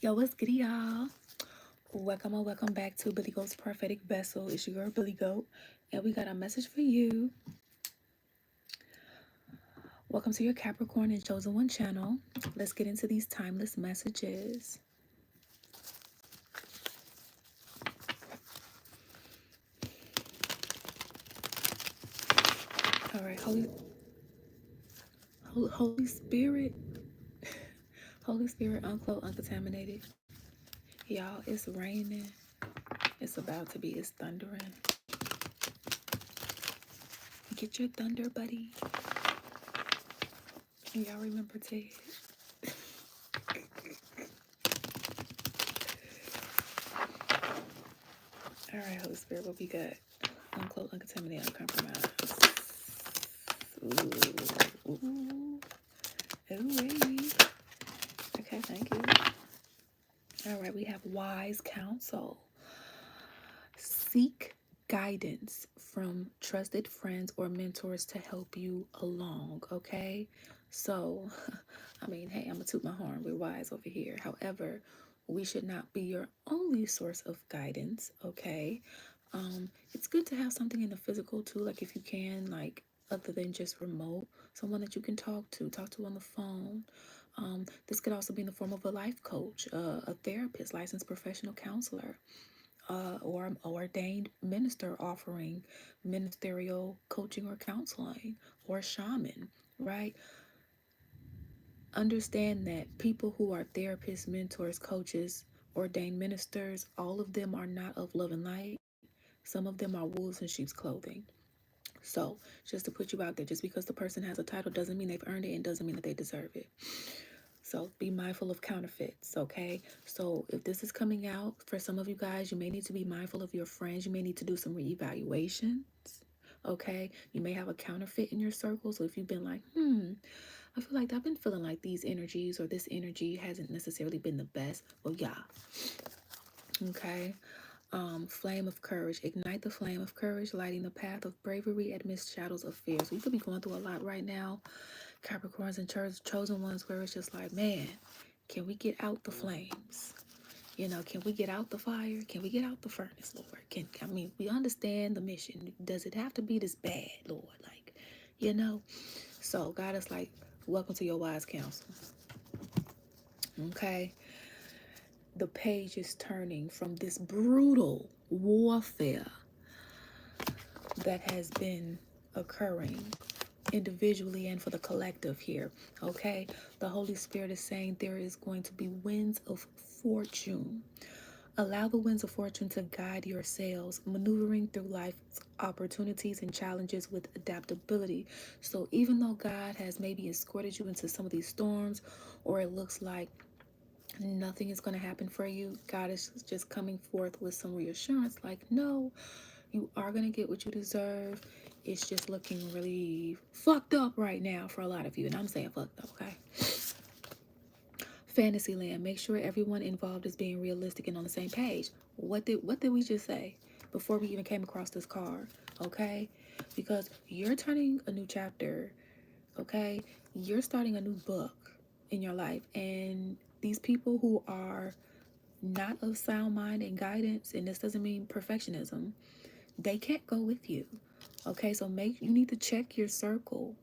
Yo, what's good, y'all? Welcome or welcome back to Billy Goat's Prophetic Vessel. It's your girl, Billy Goat, and we got a message for you. Welcome to your Capricorn and Chosen One channel. Let's get into these timeless messages. All right, Holy Spirit, Holy Spirit, uncloaked, uncontaminated. Y'all, it's raining. It's about to be. It's thundering. Get your thunder, buddy. Y'all remember Ted? All right, Holy Spirit, what we got? Uncloaked, uncontaminated, uncompromised. Ooh. Ooh. Ooh. Okay, thank you. All right, we have wise counsel. Seek guidance from trusted friends or mentors to help you along, okay? So, I mean, hey, I'm gonna toot my horn. We're wise over here. However, we should not be your only source of guidance, okay? It's good to have something in the physical too, like if you can, like other than just remote, someone that you can talk to on the phone. This could also be in the form of a life coach, a therapist, licensed professional counselor, or an ordained minister offering ministerial coaching or counseling, or a shaman, right? Understand that people who are therapists, mentors, coaches, ordained ministers, all of them are not of love and light. Some of them are wolves in sheep's clothing. So, just to put you out there, just because the person has a title doesn't mean they've earned it and doesn't mean that they deserve it. So be mindful of counterfeits, okay? So if this is coming out, for some of you guys, you may need to be mindful of your friends. You may need to do some reevaluations, okay? You may have a counterfeit in your circle. So if you've been like, I feel like I've been feeling like these energies or this energy hasn't necessarily been the best. Well, yeah, okay? Flame of courage. Ignite the flame of courage, lighting the path of bravery amidst shadows of fear. So you could be going through a lot right now, Capricorns and chosen ones, where it's just like, man, can we get out the flames? You know, can we get out the fire? Can we get out the furnace, Lord? I mean, we understand the mission. Does it have to be this bad, Lord? Like, you know? So God is like, welcome to your wise counsel. Okay? The page is turning from this brutal warfare that has been occurring individually and for the collective here, okay? The Holy Spirit is saying there is going to be winds of fortune. Allow the winds of fortune to guide your sails, maneuvering through life's opportunities and challenges with adaptability. So even though God has maybe escorted you into some of these storms, or it looks like nothing is going to happen for you, God is just coming forth with some reassurance like, no, you are going to get what you deserve. It's just looking really fucked up right now for a lot of you. And I'm saying fucked up, okay? Fantasyland. Make sure everyone involved is being realistic and on the same page. What did we just say before we even came across this card? Okay? Because you're turning a new chapter, okay? You're starting a new book in your life. And these people who are not of sound mind and guidance, and this doesn't mean perfectionism, they can't go with you. Okay, so you need to check your circle,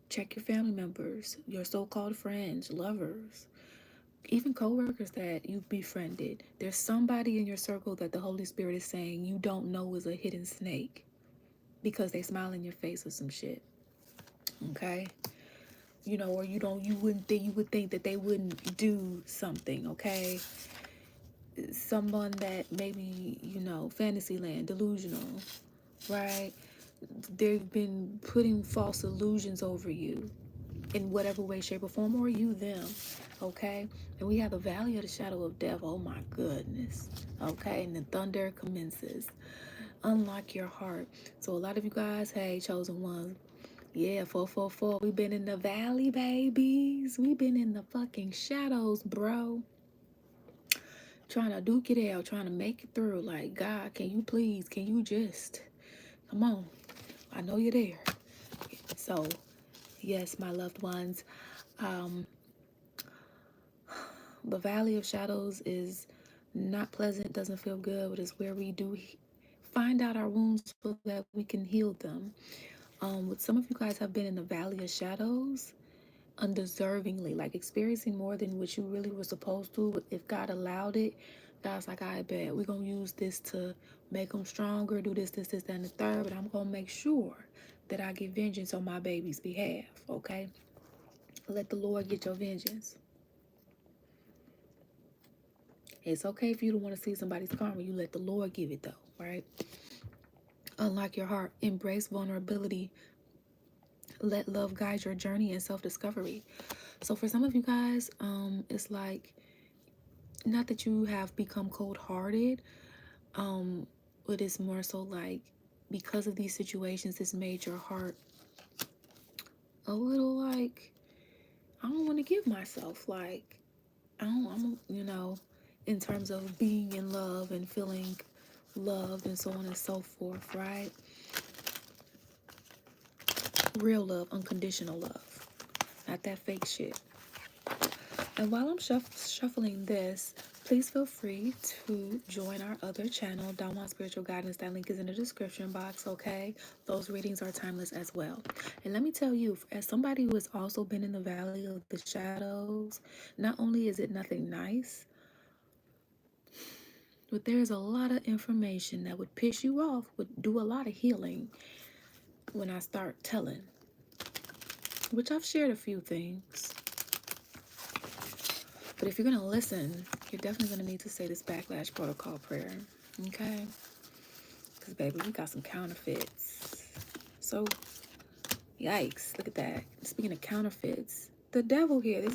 check your family members, your so-called friends, lovers, even co-workers that you've befriended. There's somebody in your circle that the Holy Spirit is saying you don't know is a hidden snake because they smile in your face or some shit. Okay, you know, or you would think that they wouldn't do something. Okay, someone that maybe, you know, Fantasyland, delusional, right? They've been putting false illusions over you in whatever way, shape, or form, or you them, okay? And we have the valley of the shadow of death. Oh my goodness, okay? And the thunder commences. Unlock your heart. So a lot of you guys, hey, chosen ones, yeah, 444, we've been in the valley, babies. We've been in the fucking shadows, bro. Trying to duke it out, trying to make it through. Like, God, can you just, come on. I know you're there. So, yes, my loved ones, The valley of shadows is not pleasant, doesn't feel good, but it's where we do find out our wounds so that we can heal them. What some of you guys have been in the valley of shadows undeservingly, like experiencing more than what you really were supposed to. But if God allowed it, God's like, I bet we're going to use this to make them stronger, do this, that, and the third. But I'm going to make sure that I get vengeance on my baby's behalf, okay? Let the Lord get your vengeance. It's okay if you don't want to see somebody's karma. You let the Lord give it, though, right? Unlock your heart. Embrace vulnerability. Let love guide your journey and self-discovery. So for some of you guys, it's like, not that you have become cold-hearted, but it's more so like, because of these situations, it's made your heart a little like, I don't want to give myself, like, in terms of being in love and feeling loved and so on and so forth, right? Real love, unconditional love, not that fake shit. And while I'm shuffling this, please feel free to join our other channel, Download Spiritual Guidance. That link is in the description box, okay? Those readings are timeless as well. And let me tell you, as somebody who has also been in the Valley of the Shadows, not only is it nothing nice, but there's a lot of information that would piss you off, would do a lot of healing when I start telling, which I've shared a few things. But if you're going to listen, you're definitely going to need to say this backlash protocol prayer, okay? Because, baby, we got some counterfeits. So, yikes, look at that. Speaking of counterfeits, the devil here, this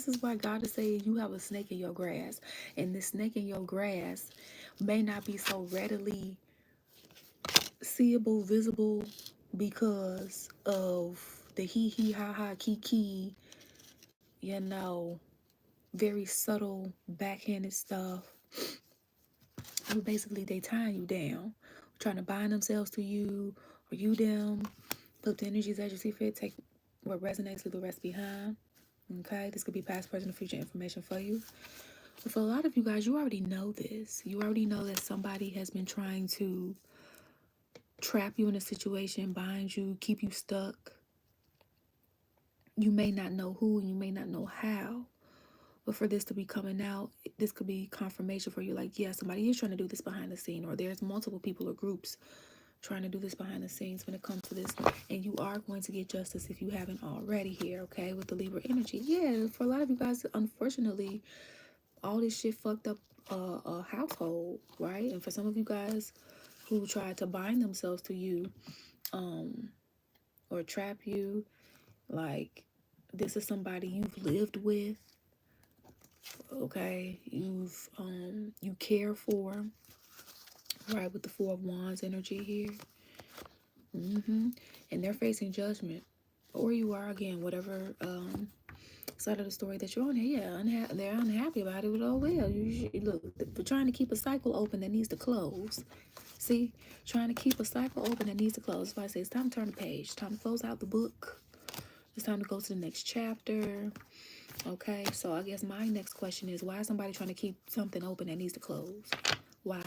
is why God is saying you have a snake in your grass. And this snake in your grass may not be so readily seeable, visible, because of the hee ha ha kiki, very subtle backhanded stuff. Basically, they tying you down, trying to bind themselves to you, or you them. Flip the energies as you see fit. Take what resonates, leave the rest behind. Okay, this could be past, present, or future information for you. But for a lot of you guys, you already know this. You already know that somebody has been trying to trap you in a situation, bind you, keep you stuck. You may not know who, and you may not know how. But for this to be coming out, this could be confirmation for you. Like, yeah, somebody is trying to do this behind the scene, or there's multiple people or groups trying to do this behind the scenes when it comes to this. And you are going to get justice if you haven't already here, okay, with the Libra energy. Yeah, for a lot of you guys, unfortunately, all this shit fucked up a household, right? And for some of you guys who tried to bind themselves to you, or trap you, like, this is somebody you've lived with, okay, you care for, right, with the Four of Wands energy here. And they're facing judgment, or you are, again, whatever side of the story that you're on here. Yeah, they're unhappy about it, but oh well. Look, for trying to keep a cycle open that needs to close. See, trying to keep a cycle open that needs to close. That's why I say it's time to turn the page. It's time to close out the book. It's time to go to the next chapter. Okay, so I guess my next question is, why is somebody trying to keep something open that needs to close? Why?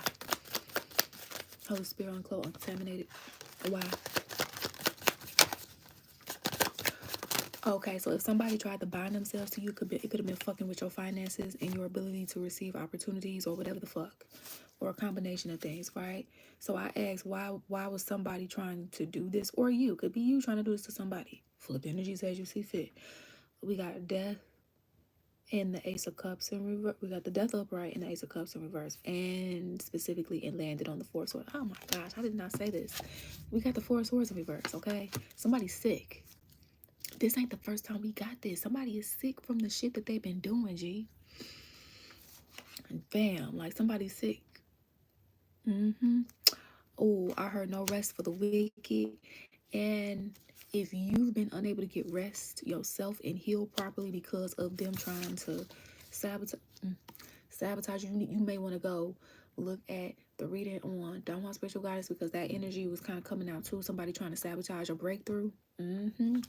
Holy Spirit, unclosed, uncontaminated. Why? Okay, so if somebody tried to bind themselves to you, it could have been fucking with your finances and your ability to receive opportunities or whatever the fuck, or a combination of things, right? So I asked, why was somebody trying to do this, or you? Could be you trying to do this to somebody. Flip energies as you see fit. We got death and the Ace of Cups in reverse. We got the Death upright and the Ace of Cups in reverse, and specifically it landed on the Four of Swords. Oh my gosh, I did not say this. We got the Four of Swords in reverse. Okay, somebody's sick. This ain't the first time we got this. Somebody is sick from the shit that they've been doing, G. And bam, like somebody's sick. Oh, I heard no rest for the wicked. And if you've been unable to get rest yourself and heal properly because of them trying to sabotage you, you may want to go look at the reading on Download Spiritual Guidance, because that energy was kind of coming out too. Somebody trying to sabotage your breakthrough.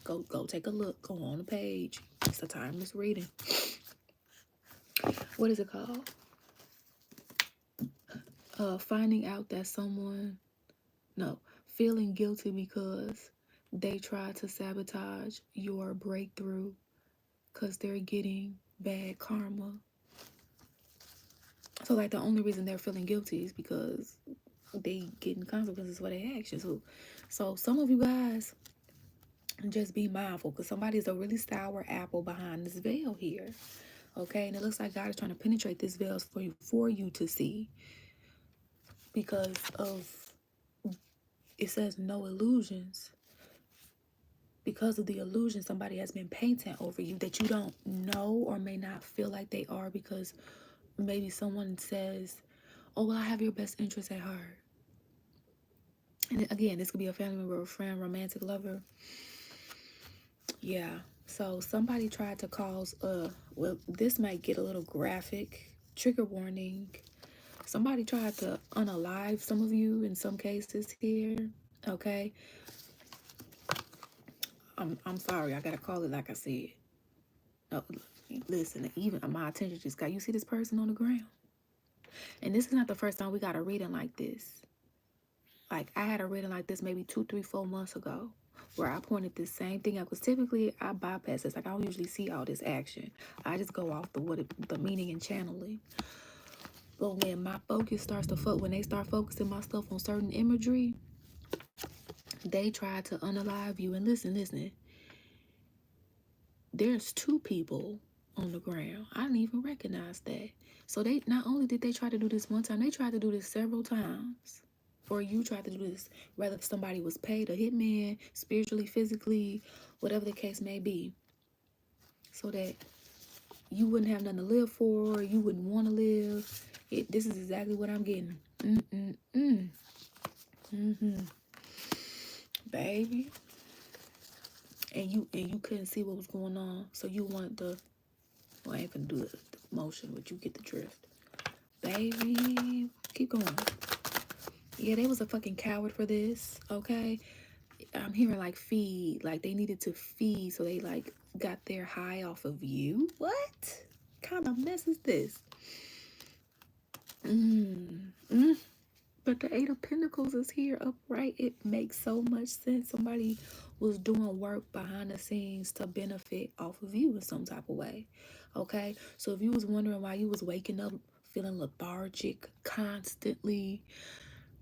Go take a look. Go on the page. It's a timeless reading. what is it called? Finding out that someone, no, feeling guilty because they try to sabotage your breakthrough because they're getting bad karma. So like the only reason they're feeling guilty is because they getting consequences for their actions. So some of you guys, just be mindful because somebody's a really sour apple behind this veil here. Okay, and it looks like God is trying to penetrate this veil for you to see, because of, it says no illusions. Because of the illusion somebody has been painting over you that you don't know or may not feel like they are, because maybe someone says, oh, well, I have your best interest at heart. And again, this could be a family member, a friend, romantic lover. Yeah. So somebody tried to cause well, this might get a little graphic. Trigger warning. Somebody tried to unalive some of you in some cases here. Okay. I'm sorry. I gotta call it like I said. No, listen. Even my attention just got. You see this person on the ground, and this is not the first time we got a reading like this. Like I had a reading like this maybe 2, 3, 4 months ago, where I pointed this same thing out. Because typically I bypass this. Like I don't usually see all this action. I just go off the meaning and channeling. But when my focus starts to when they start focusing my stuff on certain imagery, they try to unalive you. And listen. There's 2 people on the ground. I didn't even recognize that. So they not only did they try to do this one time, they tried to do this several times. Or you tried to do this, whether if somebody was paid, a hitman, spiritually, physically, whatever the case may be, so that you wouldn't have nothing to live for, you wouldn't want to live. This is exactly what I'm getting. Baby. And you couldn't see what was going on, so you wanted to, well, I ain't gonna do the motion, but you get the drift. Baby, keep going. Yeah, they was a fucking coward for this, okay? I'm hearing like feed, like they needed to feed, so they like got their high off of you. What kind of mess is this? But the 8 of Pentacles is here upright. It makes so much sense. Somebody was doing work behind the scenes to benefit off of you in some type of way. Okay? So if you was wondering why you was waking up feeling lethargic constantly,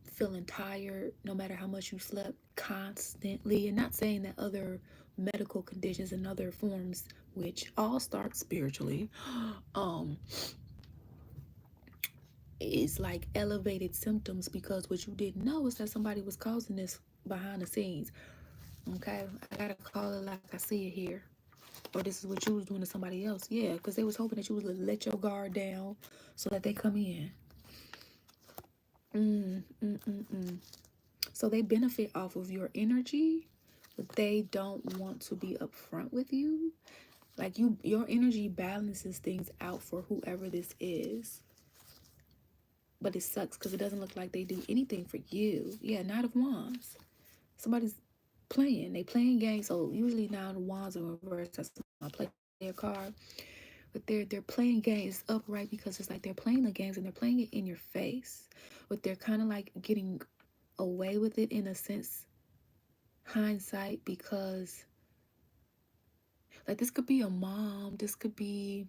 feeling tired no matter how much you slept constantly, and not saying that other medical conditions and other forms, which all start spiritually, is like elevated symptoms, because what you didn't know is that somebody was causing this behind the scenes. Okay, I gotta call it like I see it here. Or this is what you was doing to somebody else. Yeah, because they was hoping that you would let your guard down so that they come in. So they benefit off of your energy, but they don't want to be upfront with you. Like your energy balances things out for whoever this is. But it sucks because it doesn't look like they do anything for you. Yeah, Knight of Wands. Somebody's playing. They playing games. So usually now the Wands in reverse. That's my player card. But they're playing games upright, because it's like they're playing the games and they're playing it in your face. But they're kind of like getting away with it in a sense, hindsight, because like this could be a mom. This could be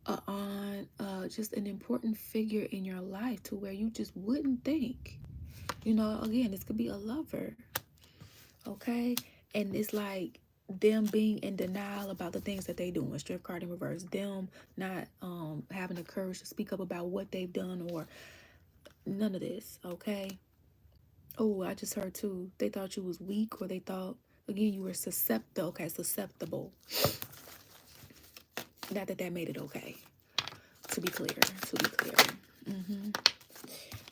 a aunt, just an important figure in your life to where you just wouldn't think. You know, again, this could be a lover. Okay? And it's like them being in denial about the things that they do. A strength card in reverse. Them not having the courage to speak up about what they've done, or none of this. Okay? Oh, I just heard too. They thought you was weak, or they thought, again, you were susceptible. Okay, susceptible. Not that that made it okay. To be clear. And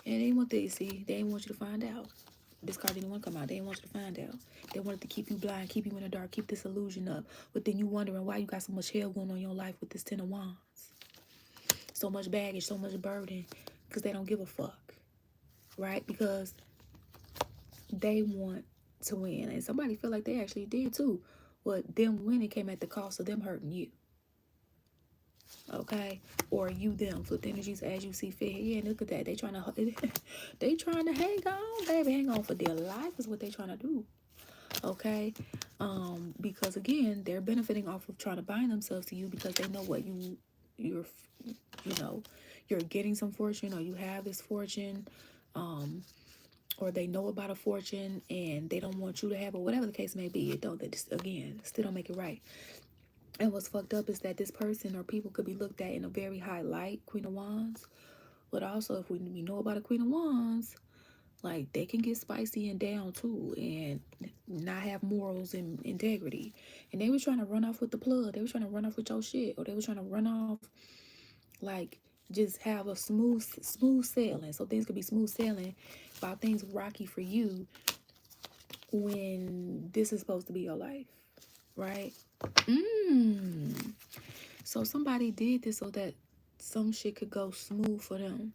they didn't want you to see. They didn't want you to find out. This card didn't want to come out. They didn't want you to find out. They wanted to keep you blind, keep you in the dark, keep this illusion up. But then you wondering why you got so much hell going on in your life with this 10 of Wands. So much baggage, so much burden. Because they don't give a fuck. Right? Because they want to win. And somebody feel like they actually did too. But them winning came at the cost of them hurting you. Okay, or you them, flip the energies as you see fit. Yeah, look at that. They trying to they trying to hang on, baby, hang on for dear life is what they trying to do. Okay, because again, they're benefiting off of trying to bind themselves to you because they know what you're you know you're getting some fortune, or you have this fortune, um or they know about a fortune and they don't want you to have it, whatever the case may be. It don't, that again, still don't make it right. And what's fucked up is that this person or people could be looked at in a very high light, Queen of Wands. But also, if we know about a Queen of Wands, like they can get spicy and down too, and not have morals and integrity. And they were trying to run off with the plug. They were trying to run off with your shit, or they were trying to run off, like just have a smooth sailing. So things could be smooth sailing, while things rocky for you when this is supposed to be your life, right? So somebody did this so that some shit could go smooth for them.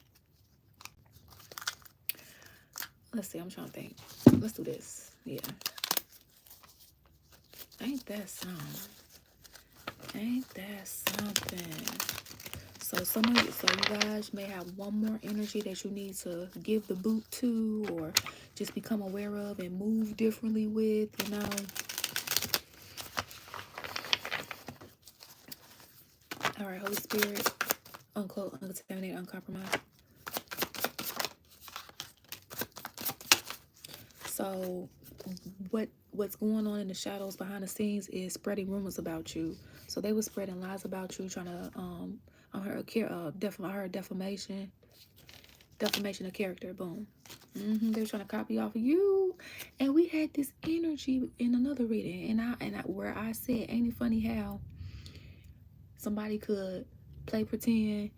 Let's see, I'm trying to think. Let's do this. Yeah. Ain't that something? Ain't that something? So so you guys may have one more energy that you need to give the boot to, or just become aware of and move differently with, you know. All right, Holy Spirit, uncloak, uncontaminate, uncompromised. So what's going on in the shadows behind the scenes is spreading rumors about you. So they were spreading lies about you, trying to I heard defamation of character. Boom. They were trying to copy off of you, and we had this energy in another reading, and I where I said, ain't it funny how somebody could play pretend,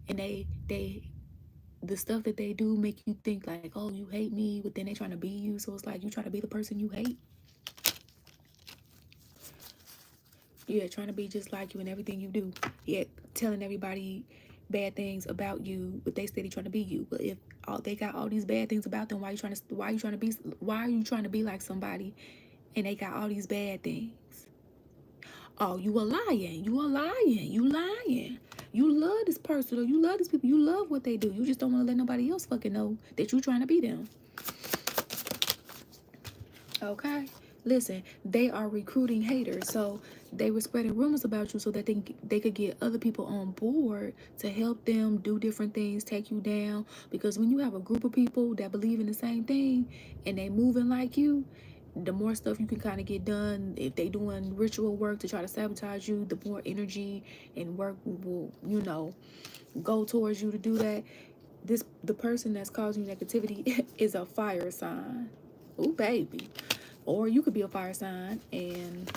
and they the stuff that they do make you think like, oh, you hate me, but then they trying to be you. So it's like you try to be the person you hate. Yeah, trying to be just like you in everything you do. Yeah, telling everybody bad things about you, but they steady trying to be you. But if they got all these bad things about them, why are you trying to be like somebody and they got all these bad things? Oh, you a lying. You a lying. You lying. You love this person, or you love these people. You love what they do. You just don't want to let nobody else fucking know that you trying to be them. Okay? Listen, they are recruiting haters. So they were spreading rumors about you so that they could get other people on board to help them do different things, take you down. Because when you have a group of people that believe in the same thing and they moving like you, the more stuff you can kind of get done. If they doing ritual work to try to sabotage you, the more energy and work will, go towards you to do that. The person that's causing you negativity is a fire sign. Ooh, baby. Or you could be a fire sign, and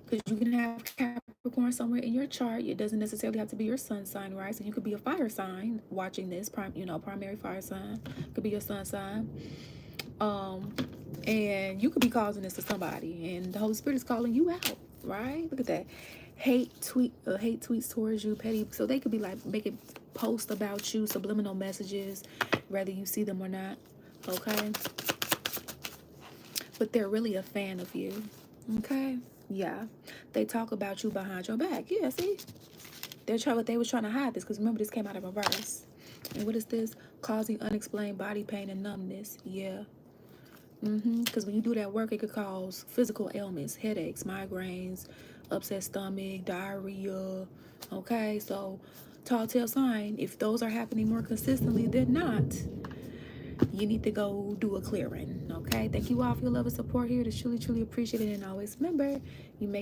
because you can have Capricorn somewhere in your chart. It doesn't necessarily have to be your sun sign, right? So you could be a fire sign watching this, primary fire sign could be your sun sign. And you could be causing this to somebody, and the Holy Spirit is calling you out, right? Look at that. Hate tweets towards you, petty. So they could be like making posts about you, subliminal messages, whether you see them or not. Okay, but they're really a fan of you. Okay, yeah, they talk about you behind your back. Yeah, see, they was trying to hide this because remember this came out of reverse. And what is this? Causing unexplained body pain and numbness. Yeah. Because when you do that work, it could cause physical ailments, headaches, migraines, upset stomach, diarrhea. Okay, so tall tale sign, if those are happening more consistently than not, you need to go do a clearing. Okay, thank you all for your love and support here. It's truly, truly appreciated. And always remember, you make